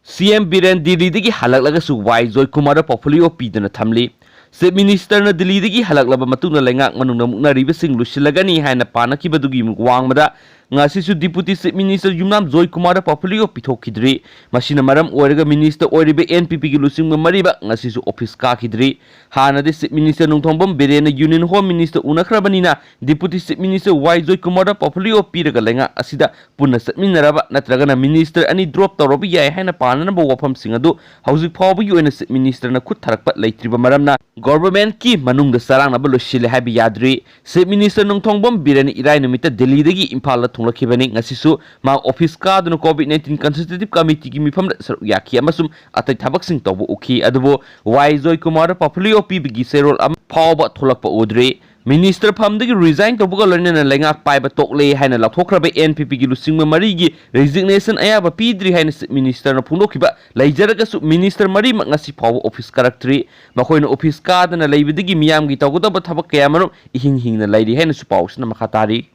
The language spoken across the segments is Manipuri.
CM Biren Delhi halaklagasu wai Joy Kumar portfolio pidana thamli. State Minister na Delhi halaklaba matuna lengak manungna mukna ribasing lusilagani haina panakibadugi wangmada ngasisu Deputy State Minister Yumnam Joy Kumar portfolio pithokidri masina maram oiraga Minister oiribe NPP gi lusing mariba ngasisu office ka khidri hana de State Minister nungthombam Biren Union Home Minister unakrabanina Deputy State Minister Y Joy Kumar portfolio piraga lenga asida punna satminaraba natragana Minister ani drop tawrobi yai haina pananaba wafam singadu hauzik phawbi oina State Minister na khut tharakpa leitriba maramna government ki manung da sarang na baloshile habi yadri State Minister nungthombam Biren irai numita Delhi dagi Impala thonglakibani ngasisu ma office ka dun COVID-19 consultative committee ki mifam yaki amasum atai thabak sing tawbu ukhi adubo Y Joy Kumar portfolio pibigi serol am phawba tholakpa udri Minister Pamdagi resign to Bugalan and Langak Pipe Tokle Hana Lathokrabe NPP Lusing Marigi resignation Ayaba Pidri Haines Minister Punokiba Lajaragas Minister Mari Magasi Power Office Character Makoin Office Card and a Labidigi Miam Gitagoda but Tabakayamano Ihing the Lady Hennes Paus Namakatari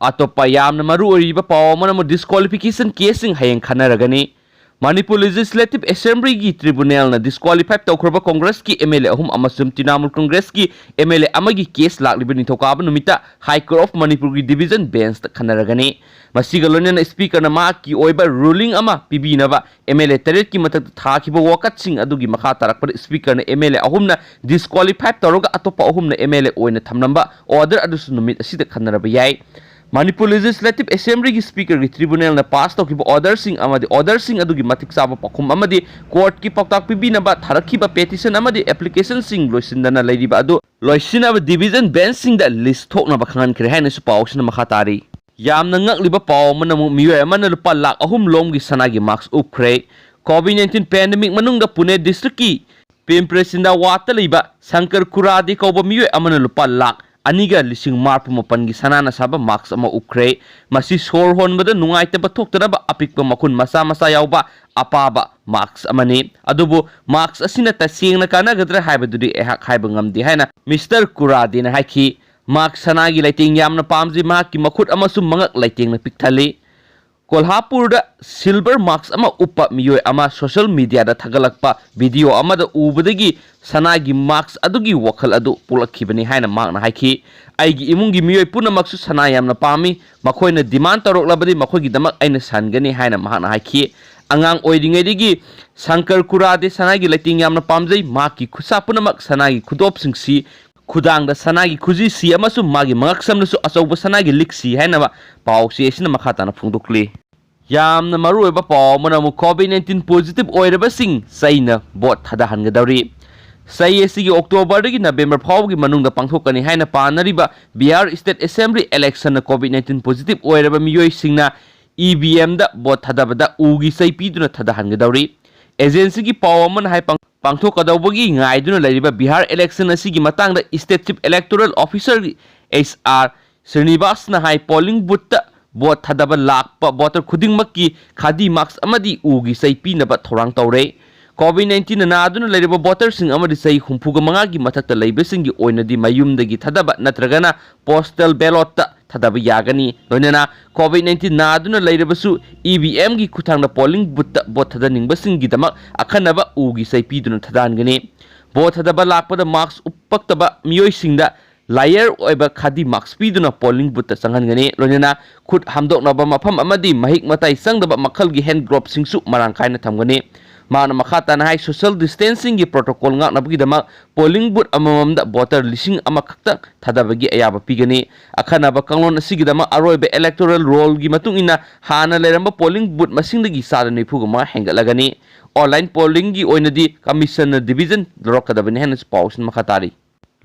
Atopayam Namaru Riba Power Manamo disqualification casing Hayang Kanaragani Manipur Legislative Assembly ki Tribunal na disqualified tawkraba Congress ki MLA ahum amasum Tinamul Congress ki MLA amagi case lakliba nithokaba numita High Court of Manipur ki Division Bench ta khanaragani masigalonya na speaker na ma ki oiba ruling ama pibinaba MLA taret ki matak thakiba wakat sing adugi makha tarakpa speaker na MLA ahum na disqualified tawroga atopa ahum na MLA oina thamnamba order adusu numit asida khanaraba yai Manipur Legislative Assembly ki Speaker ki Tribunal na pass tawkiba order sing amadi order sing adugi matik saba pakhum amadi court ki paktak pibinaba tharakiba petition amadi application sing loisindana leiriba adu loisinaba division bench sing da list thokna bakhangan kre haina su pawsna makhatari yamna ngakliba paw manamu miyoy amana lupa lakh ahum lomgi sanagi Mask Upa COVID-19 pandemic manungda Pune district ki Pimpresinda wata leiba Sankar Kuradi kauba miyoy amana lupa lakh Aniga lising marpu mapan gi sanana saba Mask ama Upa masi sor honbada nungaitaba thoktaraba apikpa makun masa yauba apaba Mask amani adubu Mask asina tasingna kanagadra haibadudi ehak haiba ngamdi haina Mr. Kuradi na haiki Mask sanagi laiting yamna pamji maki makut amasum mangak laiting na pikthali Kolhapur da silver Mask ama Upa miyoy ama social media da thagalakpa video ama da ubadagi sanagi Mask adugi wakhal adu pulakhibani haina makna haiki aigi imungi miyoy punamaksu sana yamna pami makoina demand taroklabadi makoigi damak aina sangani haina makna haiki angang oidingaidigi Sankar Kurade sanagi laiting yamna pamjai maki khusa punamak sanagi khudop singsi Kudang da sanagi kuzi si amasu magi mangaksam nasu asauba sanagi liksi haina ba paw si esina makhata na phungdokli yamna marueba paw manamu COVID-19 positive Oirabasing Chei na Vote Thadahanduri Chei asigi October dagi November phawgi manungda pangthokani haina panariba Bihar State Assembly election na COVID-19 positive Oiraba miyoy singna EVM da Vote Thadabada ugi Chei piduna Thadahanduri agency ki paw man hai pangthokadawbagi ngaiduna lariba Bihar election asigi matangda State Chief Electoral Officer HR Srinivas na hai polling booth ta vote thadaba lakpa voter khudingmakki khadi marks amadi ugi Chei pinaba thorang tawre COVID-19 na aduna lariba voter sing amadi Chei humpuga mangagi mathakta leibesingi oinadi mayumdagi thadaba natragana postal ballot ta thadaba yagani loinana COVID-19 na aduna laribasu EVM gi kuthangna polling booth ta vote thadaningbasinggi damak akhanaba ugi Chei piduna thadangani vote thadaba lakpada marks uppaktaba miyoy singda Liar oiba khadi Mask piduna polling booth ta sanghangani loinana khut hamdoknaba mafam amadi mahik matai sangdaba makhalgi hand glove singsu marangkaina thamgani mana makhata na hai social distancing gi protocol ngak nabagi dama polling booth amamamda voter lising ama khakta thadabagi ayaba pigani akhanaba kanglon asigi dama aroiba electoral roll gi matung ina hana leramba polling booth masingdagi sadani phugama hengalagani online polling gi oinadi commissioner division dorokadabani henas pawsin makhatari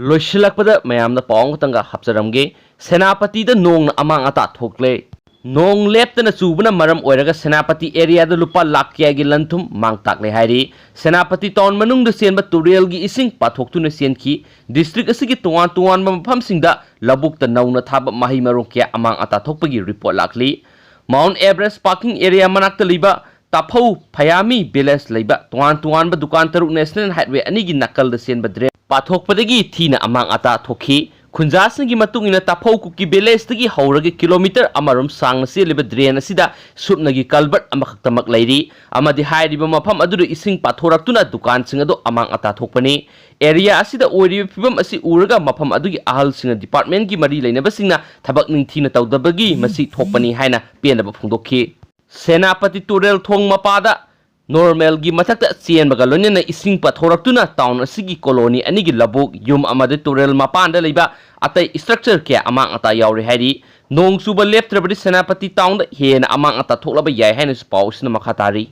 Loisilakpada mayamna pawng tanga hapsaramge Senapati da nong na amang ata thokle nong lepta na subuna maram oiraga Senapati area da lupa lakya gi lanthum mangtakle hairi Senapati town manung da senba turial gi ising pathoktu na senki district asigi tuan mafam singda labuk ta nauna thaba mahi marong kya amang ata thokpagi report lakli Mount Everest parking area manakta liba Taphau Phayami village leiba tuan ba dukan taruk national highway anigi nakal da senba pathokpadagi thina amang ata thokhi ꯈꯨꯟꯖꯥꯁꯤꯡꯒꯤ ꯃꯇꯨꯡ ꯏꯟꯅ ꯇꯥꯐꯧꯀꯨꯞꯀꯤ ꯚꯤꯂꯦꯖꯇꯒꯤ ꯍꯧꯔꯒ ꯀꯤꯂꯣꯃꯤꯇꯔ ꯑꯃꯔꯣꯝ ꯁꯥꯡꯅ ꯆꯦꯜꯂꯤꯕ ꯗ꯭ꯔꯦꯟ ꯑꯁꯤꯗ ꯁꯨꯞꯅꯒꯤ ꯀꯜꯕꯔꯠ ꯑꯃꯈꯛꯇꯃꯛ ꯂꯩꯔꯤ ꯑꯃꯗꯤ ꯍꯥꯏꯔꯤꯕ ꯃꯐꯝ ꯑꯗꯨꯗ ꯏꯁꯤꯡ ꯄꯥꯊꯣꯔꯛꯇꯨꯅ ꯗꯨꯀꯥꯟꯁꯤꯡ ꯑꯗꯨ ꯑꯃꯥꯡ ꯑꯇꯥ ꯊꯣꯛꯄꯅꯤ ꯑꯦꯔꯤꯌꯥ ꯑꯁꯤꯗ ꯑꯣꯏꯔꯤꯕ ꯐꯤꯚꯝ ꯑꯁꯤ ꯎꯔꯒ ꯃꯐꯝ ꯑꯗꯨꯒꯤ ꯑꯍꯜꯁꯤꯡꯅ ꯗꯤꯄꯥꯔꯠꯃꯦꯟꯠꯀꯤ ꯃꯔꯤ ꯂꯩꯅꯕꯁꯤꯡꯅ ꯊꯕꯛ ꯅꯤꯡꯊꯤꯅ ꯇꯧꯗꯕꯒꯤ ꯃꯁꯤ ꯊꯣꯛꯄꯅꯤ ꯍꯥꯏꯅ ꯄꯦꯟꯗꯕ ꯐꯣꯡꯗꯣꯛꯈꯤ ꯁꯦꯅꯥꯄꯇꯤ ꯇꯨꯔꯦꯜ ꯊꯣꯡ ꯃꯄꯥꯗ ꯅꯣꯔꯃꯦꯜꯒꯤ ꯃꯊꯛꯇ ꯆꯦꯟꯕꯒ ꯂꯣꯏꯅꯅ ꯏꯁꯤꯡ ꯄꯥꯊꯣꯔꯛꯇꯨꯅ ꯇꯥꯎꯟ ꯑꯁꯤꯒꯤ ꯀꯣꯂꯣꯅꯤ ꯑꯅꯤꯒꯤ ꯂꯧꯕꯨꯛ ꯌꯨꯝ ꯑꯃꯗꯤ ꯇꯨꯔꯦꯜ ꯃꯄꯥꯟꯗ ꯂꯩꯕ ꯑꯇꯩ ꯁ꯭ꯇ꯭ꯔꯛꯆꯔ ꯀꯌꯥ ꯑꯃꯥꯡ ꯑꯇꯥ ꯌꯥꯎꯔꯤ ꯍꯥꯏꯔꯤ ꯅꯣꯡ ꯆꯨꯕ ꯂꯦꯞꯇ꯭ꯔꯕꯗꯤ ꯁꯦꯅꯥꯄꯇꯤ ꯇꯥꯎꯟꯗ ꯍꯦꯟꯅ ꯑꯃꯥꯡ ꯑꯇꯥ ꯊꯣꯛꯂꯕ ꯌꯥꯏ ꯍꯥꯏꯅꯁꯨ ꯄꯥꯎ ꯑꯁꯤꯅ ꯃꯈꯥ ꯇꯥꯔꯤ